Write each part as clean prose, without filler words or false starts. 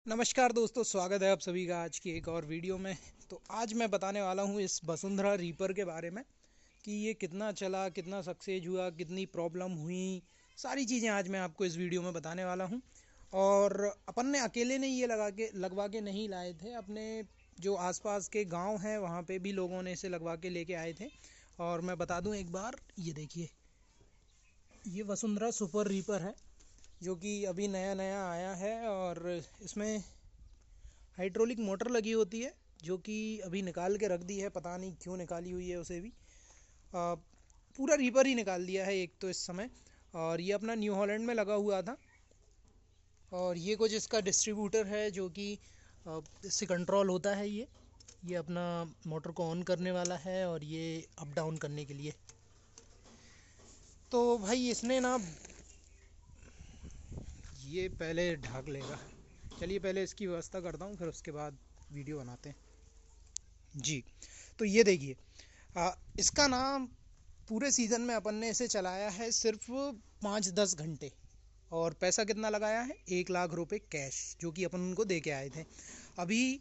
नमस्कार दोस्तों, स्वागत है आप सभी का आज की एक और वीडियो में। तो आज मैं बताने वाला हूँ इस वसुंधरा रीपर के बारे में कि ये कितना चला, कितना सक्सेस हुआ, कितनी प्रॉब्लम हुई। सारी चीज़ें आज मैं आपको इस वीडियो में बताने वाला हूँ। और अपन ने अकेले नहीं ये लगवा के नहीं लाए थे, अपने जो आसपास के गांव हैं वहाँ पे भी लोगों ने इसे लगवा के लेके आए थे। और मैं बता दूँ एक बार, ये देखिए, ये वसुंधरा सुपर रीपर है जो कि अभी नया नया आया है। और इसमें हाइड्रोलिक मोटर लगी होती है जो कि अभी निकाल के रख दी है, पता नहीं क्यों निकाली हुई है उसे भी। आ, पूरा रीपर ही निकाल दिया है एक तो इस समय। और ये अपना न्यू हॉलैंड में लगा हुआ था। और ये कुछ इसका डिस्ट्रीब्यूटर है जो कि इससे कंट्रोल होता है। ये अपना मोटर को ऑन करने वाला है और ये अप डाउन करने के लिए। तो भाई इसने ना, ये पहले ढाक लेगा। चलिए पहले इसकी व्यवस्था करता हूँ, फिर उसके बाद वीडियो बनाते हैं जी। तो ये देखिए, इसका नाम पूरे सीज़न में अपन ने इसे चलाया है सिर्फ 5-10 घंटे। और पैसा कितना लगाया है? 1 लाख रुपए कैश, जो कि अपन उनको दे के आए थे। अभी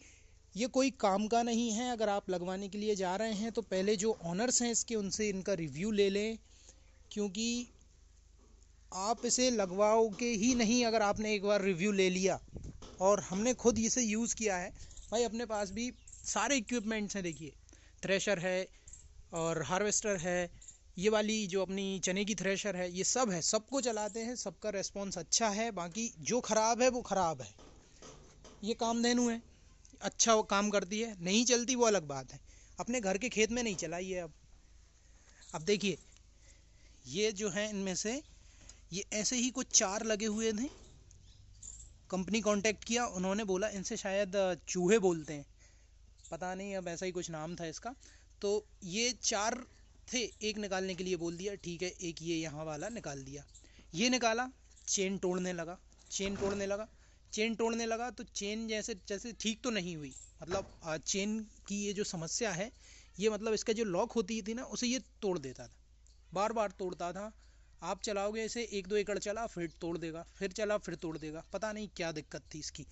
ये कोई काम का नहीं है। अगर आप लगवाने के लिए जा रहे हैं तो पहले जो ऑनर्स हैं इसके, उनसे इनका रिव्यू ले लें, क्योंकि आप इसे लगवाओगे ही नहीं अगर आपने एक बार रिव्यू ले लिया। और हमने खुद इसे यूज़ किया है भाई। अपने पास भी सारे इक्विपमेंट्स हैं, देखिए, थ्रेशर है और हार्वेस्टर है, ये वाली जो अपनी चने की थ्रेशर है, ये सब है। सबको चलाते हैं, सबका रेस्पॉन्स अच्छा है। बाकी जो ख़राब है वो ख़राब है। ये कामधेनु है, अच्छा वो काम करती है, नहीं चलती वो अलग बात है। अपने घर के खेत में नहीं चलाई है। अब देखिए, ये जो है इनमें से ये ऐसे ही कुछ 4 लगे हुए थे। कंपनी कांटेक्ट किया, उन्होंने बोला इनसे शायद चूहे बोलते हैं, पता नहीं, अब ऐसा ही कुछ नाम था इसका। तो ये 4 थे, एक निकालने के लिए बोल दिया, ठीक है, एक ये यहाँ वाला निकाल दिया। ये निकाला, चेन तोड़ने लगा। चेन तोड़ने लगा तो चेन जैसे जैसे ठीक तो नहीं हुई। मतलब चेन की ये जो समस्या है, ये मतलब इसका जो लॉक होती थी ना, उसे ये तोड़ देता था, बार बार तोड़ता था। आप चलाओगे इसे 1-2 एकड़ चला, फिर तोड़ देगा, फिर चला, फिर तोड़ देगा, पता नहीं क्या दिक्कत थी इसकी।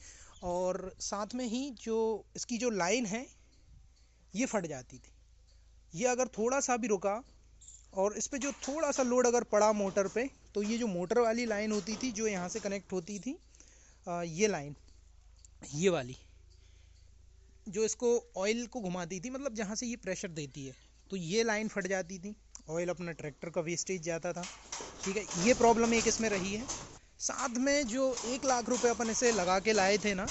और साथ में ही जो इसकी जो लाइन है ये फट जाती थी। ये अगर थोड़ा सा भी रुका और इस पे जो थोड़ा सा लोड अगर पड़ा मोटर पे, तो ये जो मोटर वाली लाइन होती थी जो यहाँ से कनेक्ट होती थी, ये लाइन, ये वाली जो इसको ऑयल को घुमाती थी, मतलब जहाँ से ये प्रेशर देती है, तो ये लाइन फट जाती थी। ऑयल अपना ट्रैक्टर का वेस्टेज जाता था। ठीक है, ये प्रॉब्लम एक इसमें रही है। साथ में जो 1 लाख रुपए अपन इसे लगा के लाए थे ना,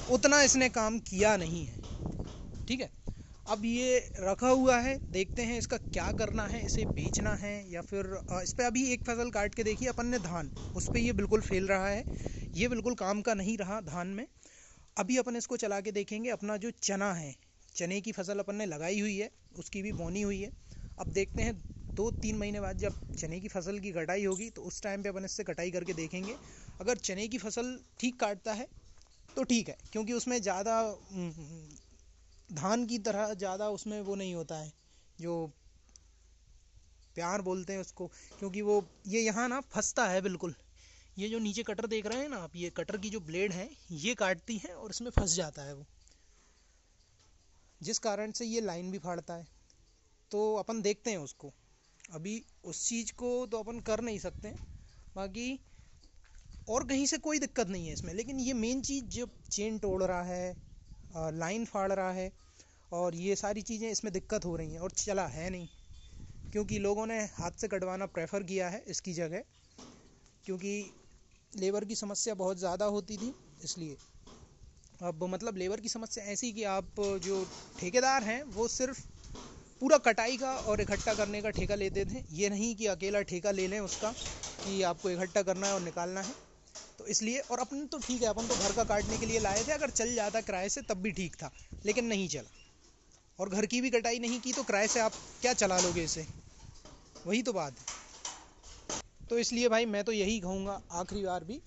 उतना इसने काम किया नहीं है। ठीक है, अब ये रखा हुआ है, देखते हैं इसका क्या करना है। इसे बेचना है या फिर इस पर अभी एक फसल काट के देखिए अपन ने, धान, उस पर ये बिल्कुल फेल रहा है। ये बिल्कुल काम का नहीं रहा धान में। अभी अपन इसको चला के देखेंगे। अपना जो चना है, चने की फसल अपन ने लगाई हुई है, उसकी भी बोनी हुई है। अब देखते हैं 2-3 महीने बाद जब चने की फसल की कटाई होगी तो उस टाइम पे अपन इससे कटाई करके देखेंगे। अगर चने की फसल ठीक काटता है तो ठीक है, क्योंकि उसमें ज़्यादा धान की तरह ज़्यादा उसमें वो नहीं होता है, जो प्यार बोलते हैं उसको, क्योंकि वो ये यहाँ ना फंसता है बिल्कुल। ये जो नीचे कटर देख रहे हैं ना आप, ये कटर की जो ब्लेड है ये काटती है और इसमें फंस जाता है वो, जिस कारण से ये लाइन भी फाड़ता है। तो अपन देखते हैं उसको। अभी उस चीज़ को तो अपन कर नहीं सकते, बाकी और कहीं से कोई दिक्कत नहीं है इसमें। लेकिन ये मेन चीज़, जो चेन तोड़ रहा है, लाइन फाड़ रहा है, और ये सारी चीज़ें इसमें दिक्कत हो रही हैं और चला है नहीं, क्योंकि लोगों ने हाथ से कटवाना प्रेफर किया है इसकी जगह, क्योंकि लेबर की समस्या बहुत ज़्यादा होती थी इसलिए। अब मतलब लेबर की समस्या ऐसी कि आप जो ठेकेदार हैं वो सिर्फ पूरा कटाई का और इकट्ठा करने का ठेका लेते थे। ये नहीं कि अकेला ठेका ले लें उसका, कि आपको इकट्ठा करना है और निकालना है। तो इसलिए, और अपन तो ठीक है, अपन तो घर का काटने के लिए लाए थे, अगर चल जाता किराए से तब भी ठीक था, लेकिन नहीं चला। और घर की भी कटाई नहीं की तो किराए से आप क्या चला लोगे इसे, वही तो बात है। तो इसलिए भाई मैं तो यही कहूँगा आखिरी बार भी,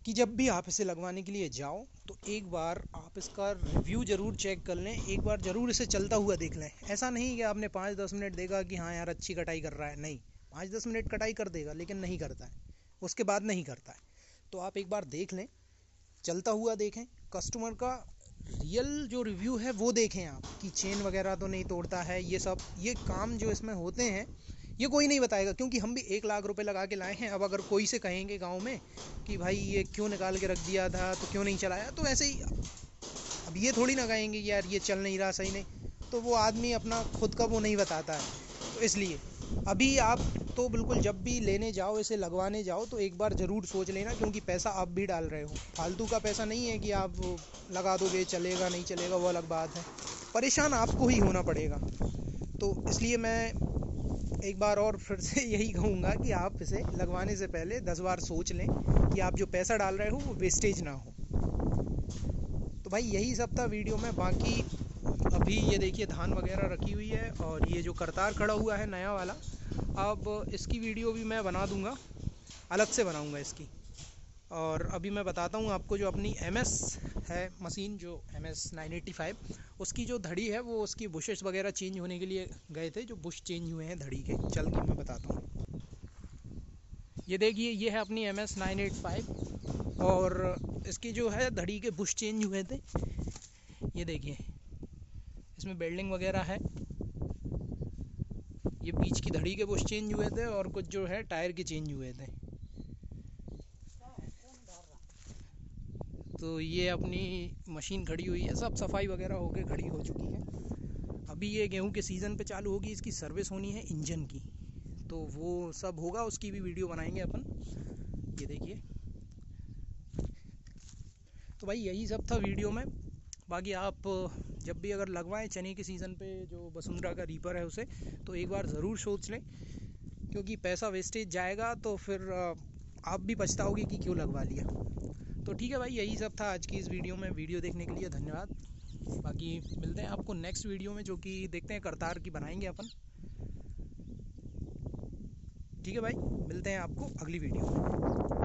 कि जब भी आप इसे लगवाने के लिए जाओ तो एक बार आप इसका रिव्यू ज़रूर चेक कर लें, एक बार ज़रूर इसे चलता हुआ देख लें। ऐसा नहीं कि आपने 5-10 मिनट देखा कि हाँ यार अच्छी कटाई कर रहा है, नहीं, 5-10 मिनट कटाई कर देगा लेकिन नहीं करता है, उसके बाद नहीं करता है। तो आप एक बार देख लें चलता हुआ देखें, कस्टमर का रियल जो रिव्यू है वो देखें आप, कि चेन वगैरह तो नहीं तोड़ता है। ये सब ये काम जो इसमें होते हैं ये कोई नहीं बताएगा, क्योंकि हम भी 1 लाख रुपए लगा के लाए हैं। अब अगर कोई से कहेंगे गांव में कि भाई ये क्यों निकाल के रख दिया था, तो क्यों नहीं चलाया, तो ऐसे ही अब ये थोड़ी ना कहेंगे कि यार ये चल नहीं रहा, सही नहीं, तो वो आदमी अपना खुद का वो नहीं बताता है। तो इसलिए अभी आप तो बिल्कुल जब भी लेने जाओ, इसे लगवाने जाओ, तो एक बार ज़रूर सोच लेना, क्योंकि पैसा आप भी डाल रहे हो, फालतू का पैसा नहीं है कि आप लगा दोगे चलेगा नहीं चलेगा वो अलग बात है, परेशान आपको ही होना पड़ेगा। तो इसलिए मैं एक बार और फिर से यही कहूँगा कि आप इसे लगवाने से पहले 10 बार सोच लें कि आप जो पैसा डाल रहे हो वो वेस्टेज ना हो। तो भाई यही सब था वीडियो में। बाकी अभी ये देखिए धान वगैरह रखी हुई है, और ये जो करतार खड़ा हुआ है नया वाला, अब इसकी वीडियो भी मैं बना दूंगा, अलग से बनाऊंगा इसकी। और अभी मैं बताता हूँ आपको, जो अपनी MS है मशीन, जो MS 985, उसकी जो धड़ी है वो उसकी बुशेस वगैरह चेंज होने के लिए गए थे, जो बुश चेंज हुए हैं धड़ी के, चल के मैं बताता हूँ। ये देखिए ये है अपनी MS 985, और इसकी जो है धड़ी के बुश चेंज हुए थे। ये देखिए इसमें बेल्डिंग वगैरह है, ये बीच की धड़ी के बुश चेंज हुए थे, और कुछ जो है टायर के चेंज हुए थे। तो ये अपनी मशीन खड़ी हुई है, सब सफाई वगैरह होके खड़ी हो चुकी है। अभी ये गेहूं के सीज़न पे चालू होगी, इसकी सर्विस होनी है इंजन की, तो वो सब होगा, उसकी भी वीडियो बनाएंगे अपन। ये देखिए, तो भाई यही सब था वीडियो में। बाकी आप जब भी अगर लगवाएं चने के सीज़न पे जो वसुंधरा का रीपर है उसे, तो एक बार ज़रूर सोच लें, क्योंकि पैसा वेस्टेज जाएगा तो फिर आप भी पछताओगे कि क्यों लगवा लिया। तो ठीक है भाई, यही सब था आज की इस वीडियो में। वीडियो देखने के लिए धन्यवाद। बाकी मिलते हैं आपको नेक्स्ट वीडियो में, जो कि देखते हैं करतार की बनाएंगे अपन। ठीक है भाई, मिलते हैं आपको अगली वीडियो में।